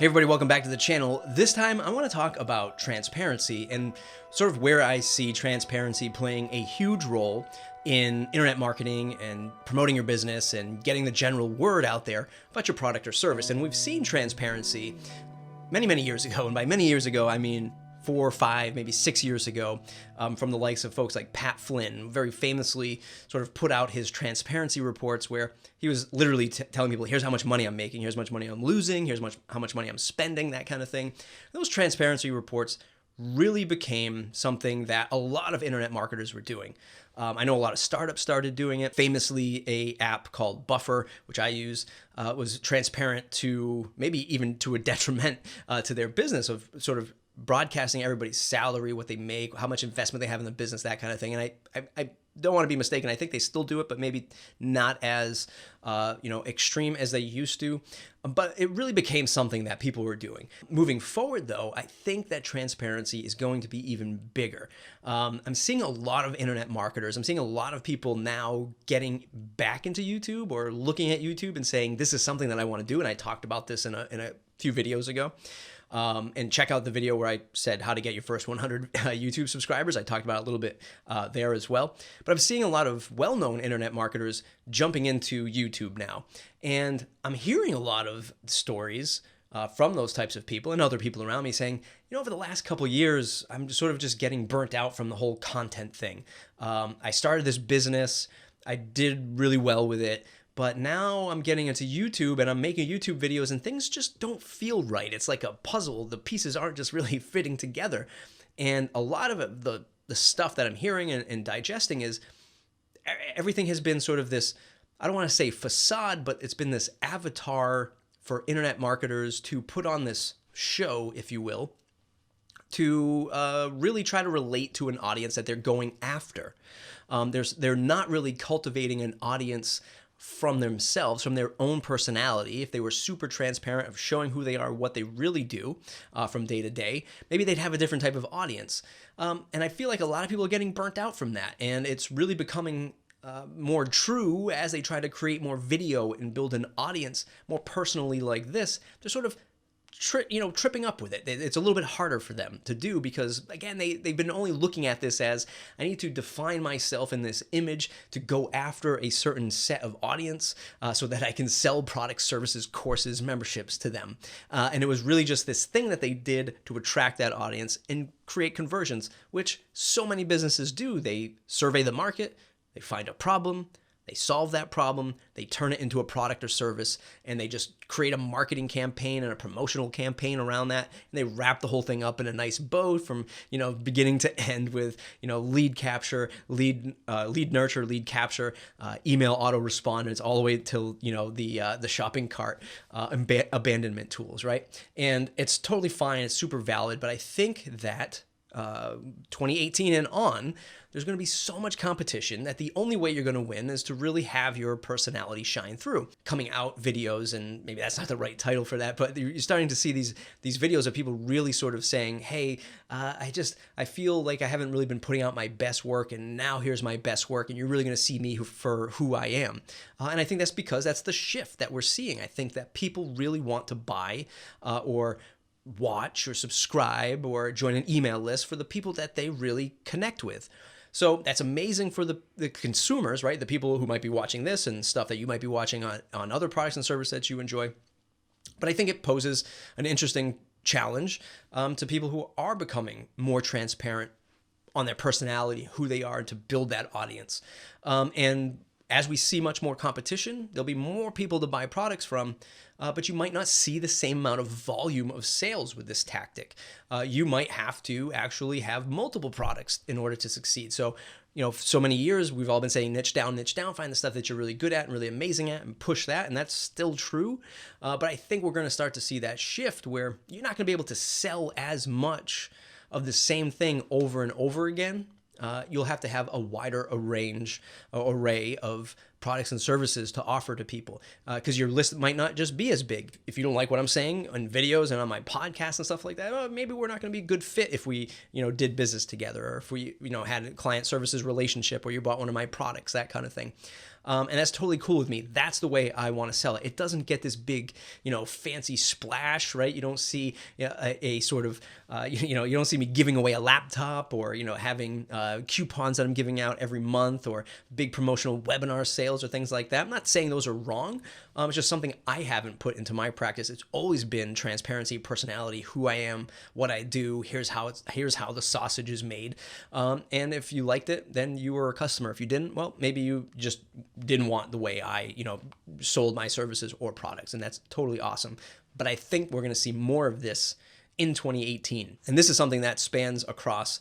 Hey everybody, welcome back to the channel. This time I want to talk about transparency and sort of where I see transparency playing a huge role in internet marketing and promoting your business and getting the general word out there about your product or service. And we've seen transparency many years ago, and by many years ago I mean 4, 5, maybe 6 years ago, from the likes of folks like Pat Flynn, very famously sort of put out his transparency reports where he was literally telling people, here's how much money I'm making, here's how much money I'm losing, here's how much money I'm spending, that kind of thing. Those transparency reports really became something that a lot of internet marketers were doing. I know a lot of startups started doing it. Famously, a app called Buffer, which I use, was transparent to maybe even to a detriment to their business of sort of broadcasting everybody's salary, what they make, how much investment they have in the business, that kind of thing. And I don't want to be mistaken. I think they still do it, but maybe not as extreme as they used to. But it really became something that people were doing. Moving forward, though, I think that transparency is going to be even bigger. I'm seeing a lot of internet marketers. I'm seeing a lot of people now getting back into YouTube or looking at YouTube and saying, this is something that I want to do. And I talked about this in a few videos ago. And check out the video where I said how to get your first 100 YouTube subscribers. I talked about it a little bit there as well. But I'm seeing a lot of well-known internet marketers jumping into YouTube now. And I'm hearing a lot of stories from those types of people and other people around me saying, over the last couple of years, I'm just getting burnt out from the whole content thing. I started this business. I did really well with it. But now I'm getting into YouTube and I'm making YouTube videos and things just don't feel right. It's like a puzzle. The pieces aren't just really fitting together. And a lot of it, the stuff that I'm hearing and digesting is everything has been sort of this, I don't want to say facade, but it's been this avatar for internet marketers to put on this show, if you will, to really try to relate to an audience that they're going after. They're not really cultivating an audience from themselves, from their own personality. If they were super transparent of showing who they are, what they really do from day to day, maybe they'd have a different type of audience. And I feel like a lot of people are getting burnt out from that. And it's really becoming more true as they try to create more video and build an audience more personally like this. They're sort of tripping up with it. It's a little bit harder for them to do because, again, they've been only looking at this as, I need to define myself in this image to go after a certain set of audience so that I can sell products, services, courses, memberships to them. And it was really just this thing that they did to attract that audience and create conversions, which so many businesses do. They survey the market, they find a problem, they solve that problem, they turn it into a product or service, and they just create a marketing campaign and a promotional campaign around that, and they wrap the whole thing up in a nice bow from, beginning to end with, lead capture, lead nurture, lead capture, email autoresponders, all the way till, the shopping cart abandonment tools, right? And it's totally fine, it's super valid, but I think that 2018 and on, there's going to be so much competition that the only way you're going to win is to really have your personality shine through. Coming out videos, and maybe that's not the right title for that, but you're starting to see these videos of people really sort of saying, hey, I feel like I haven't really been putting out my best work, and now here's my best work, and you're really going to see me for who I am. And I think that's because that's the shift that we're seeing. I think that people really want to buy or watch or subscribe or join an email list for the people that they really connect with. So that's amazing for the consumers, right? The people who might be watching this and stuff that you might be watching on other products and services that you enjoy. But I think it poses an interesting challenge to people who are becoming more transparent on their personality, who they are, to build that audience. And as we see much more competition, there'll be more people to buy products from, but you might not see the same amount of volume of sales with this tactic. You might have to actually have multiple products in order to succeed. So, so many years, we've all been saying niche down, find the stuff that you're really good at and really amazing at and push that. And that's still true. But I think we're going to start to see that shift where you're not going to be able to sell as much of the same thing over and over again. You'll have to have a wider array of products and services to offer to people, because your list might not just be as big. If you don't like what I'm saying on videos and on my podcast and stuff like that, oh, maybe we're not going to be a good fit if we, did business together, or if we, had a client services relationship where you bought one of my products, that kind of thing. And that's totally cool with me. That's the way I want to sell it. It doesn't get this big, fancy splash, right? You don't see a sort of, you don't see me giving away a laptop, or, having coupons that I'm giving out every month, or big promotional webinar sales or things like that. I'm not saying those are wrong. It's just something I haven't put into my practice. It's always been transparency, personality, who I am, what I do. Here's how the sausage is made. And if you liked it, then you were a customer. If you didn't, well, maybe you just didn't want the way I, sold my services or products, and that's totally awesome. But I think we're going to see more of this in 2018. And this is something that spans across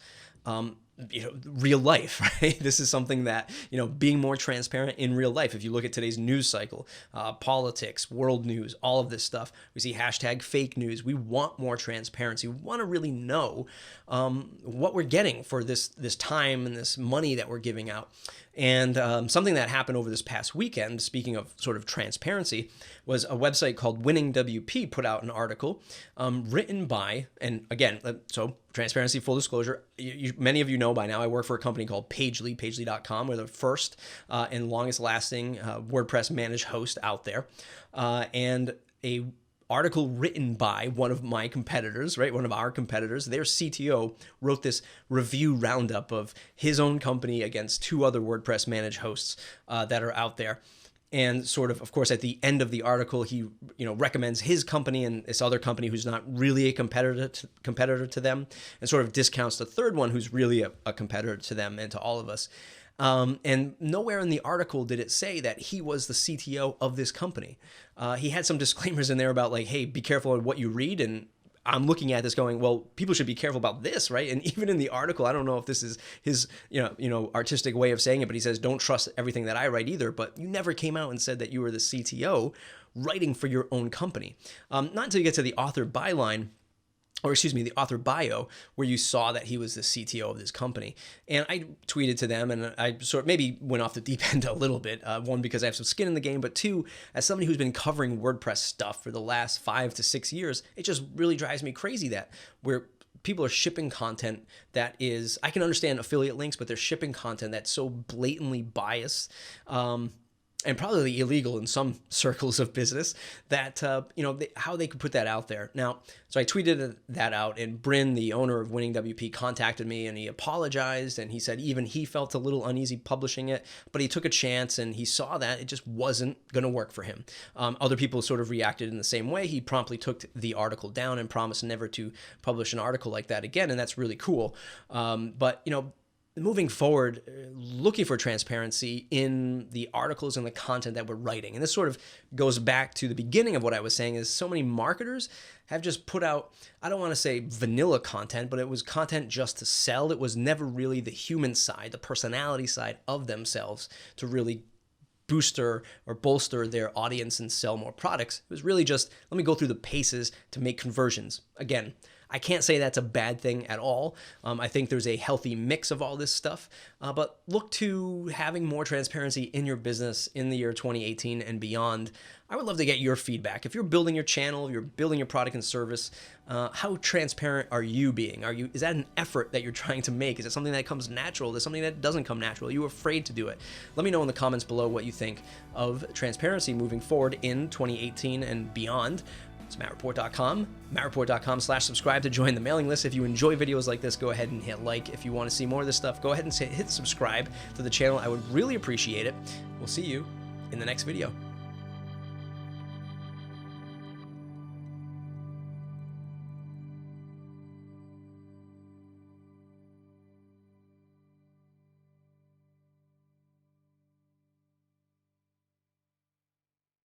real life, right? This is something that, being more transparent in real life. If you look at today's news cycle, politics, world news, all of this stuff, we see hashtag fake news. We want more transparency. We want to really know what we're getting for this time and this money that we're giving out. And something that happened over this past weekend, speaking of sort of transparency, was a website called Winning WP put out an article written by, and again, so transparency, full disclosure, many of you know by now I work for a company called Pagely, pagely.com. We're the first and longest lasting WordPress managed host out there. And a article written by one of my competitors, right? One of our competitors, their CTO wrote this review roundup of his own company against two other WordPress managed hosts that are out there. And sort of course, at the end of the article, he, recommends his company and this other company who's not really a competitor to them, and sort of discounts the third one who's really a competitor to them and to all of us. And nowhere in the article did it say that he was the CTO of this company. He had some disclaimers in there about like, hey, be careful on what you read. And I'm looking at this going, well, people should be careful about this, right? And even in the article, I don't know if this is his, artistic way of saying it, but he says, don't trust everything that I write either. But you never came out and said that you were the CTO writing for your own company. Not until you get to the author byline, or excuse me, the author bio, where you saw that he was the CTO of this company. And I tweeted to them, and I sort of maybe went off the deep end a little bit. One, because I have some skin in the game, but two, as somebody who's been covering WordPress stuff for the last 5 to 6 years, it just really drives me crazy that where people are shipping content that is, I can understand affiliate links, but they're shipping content that's so blatantly biased, and probably illegal in some circles of business, that, how they could put that out there. Now, so I tweeted that out, and Bryn, the owner of Winning WP, contacted me, and he apologized, and he said even he felt a little uneasy publishing it, but he took a chance, and he saw that it just wasn't going to work for him. Other people sort of reacted in the same way. He promptly took the article down and promised never to publish an article like that again, and that's really cool. But, moving forward, looking for transparency in the articles and the content that we're writing. And this sort of goes back to the beginning of what I was saying, is so many marketers have just put out, I don't want to say vanilla content, but it was content just to sell. It was never really the human side, the personality side of themselves to really booster or bolster their audience and sell more products. It was really just, let me go through the paces to make conversions. Again, I can't say that's a bad thing at all. I think there's a healthy mix of all this stuff, but look to having more transparency in your business in the year 2018 and beyond. I would love to get your feedback. If you're building your channel, you're building your product and service, how transparent are you being? Is that an effort that you're trying to make? Is it something that comes natural? Is it something that doesn't come natural? Are you afraid to do it? Let me know in the comments below what you think of transparency moving forward in 2018 and beyond. It's MattReport.com, MattReport.com/subscribe to join the mailing list. If you enjoy videos like this, go ahead and hit like. If you want to see more of this stuff, go ahead and hit subscribe to the channel. I would really appreciate it. We'll see you in the next video.